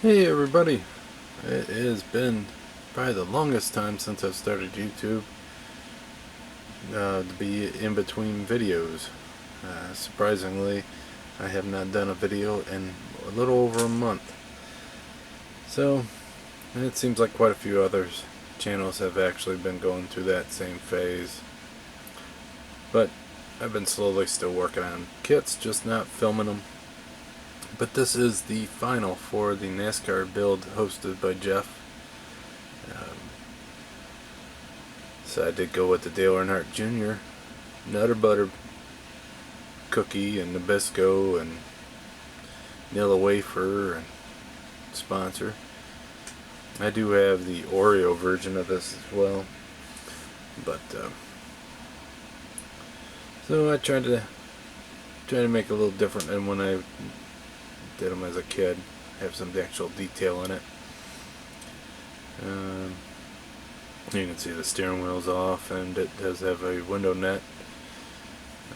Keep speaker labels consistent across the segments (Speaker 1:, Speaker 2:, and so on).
Speaker 1: Hey everybody, it has been probably the longest time since I've started YouTube to be in between videos. Surprisingly, I have not done a video in a little over a month. So, it seems like quite a few other channels have actually been going through that same phase. But I've been slowly still working on kits, just not filming them. But this is the final for the NASCAR build hosted by Jeff. So I did go with the Dale Earnhardt Jr. Nutter Butter Cookie and Nabisco and Nilla Wafer and sponsor. I do have the Oreo version of this as well. But so I tried to make it a little different than when I did them as a kid. Have some actual detail in it. You can see the steering wheel's off, and it does have a window net.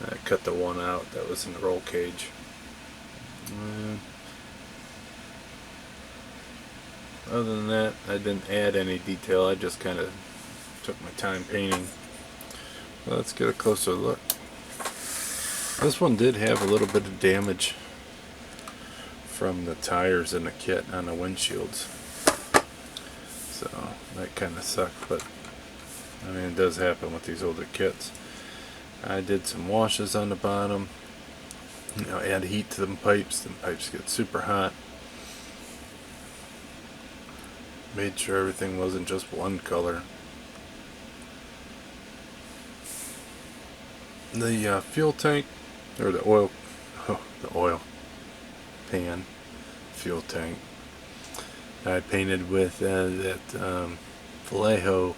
Speaker 1: I cut the one out that was in the roll cage. Other than that, I didn't add any detail. I just kind of took my time painting. Well, let's get a closer look. This one did have a little bit of damage from the tires in the kit on the windshields, so that kind of sucked, but I mean, it does happen with these older kits. I did some washes on the bottom, add heat to them pipes. The pipes get super hot. Made sure everything wasn't just one color. The fuel tank, or the oil pan fuel tank, I painted with that Vallejo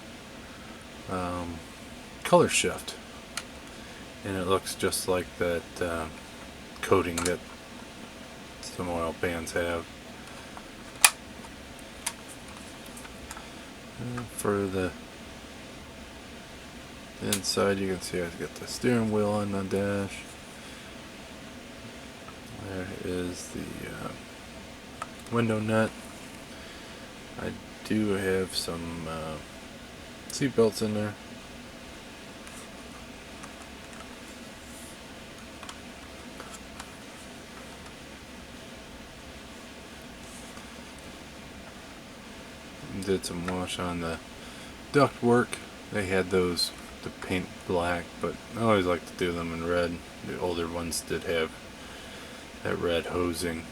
Speaker 1: color shift, and it looks just like that coating that some oil pans have. For the inside, you can see I've got the steering wheel on the dash. There is the window nut. I do have some seat belts in there. Did some wash on the duct work. They had those to paint black, but I always like to do them in red. The older ones did have that red hosing.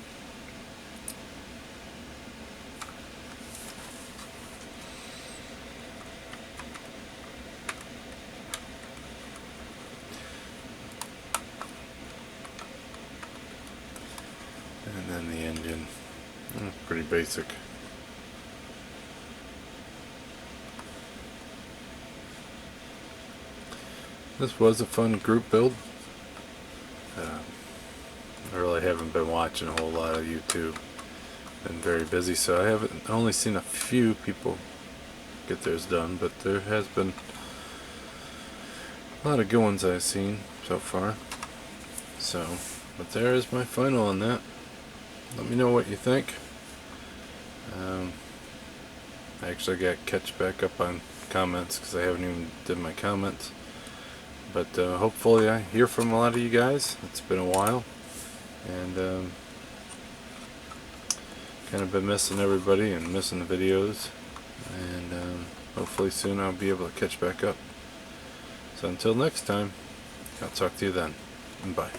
Speaker 1: And then the engine, pretty basic. This was a fun group build. I really haven't been watching a whole lot of YouTube. Been very busy, so I haven't only seen a few people get theirs done, but there has been a lot of good ones I've seen so far. So, but there is my final on that. Let me know what you think. I actually got catch back up on comments because I haven't even did my comments. But hopefully I hear from a lot of you guys. It's been a while, and kind of been missing everybody and missing the videos, and hopefully soon I'll be able to catch back up. So until next time, I'll talk to you then. Bye.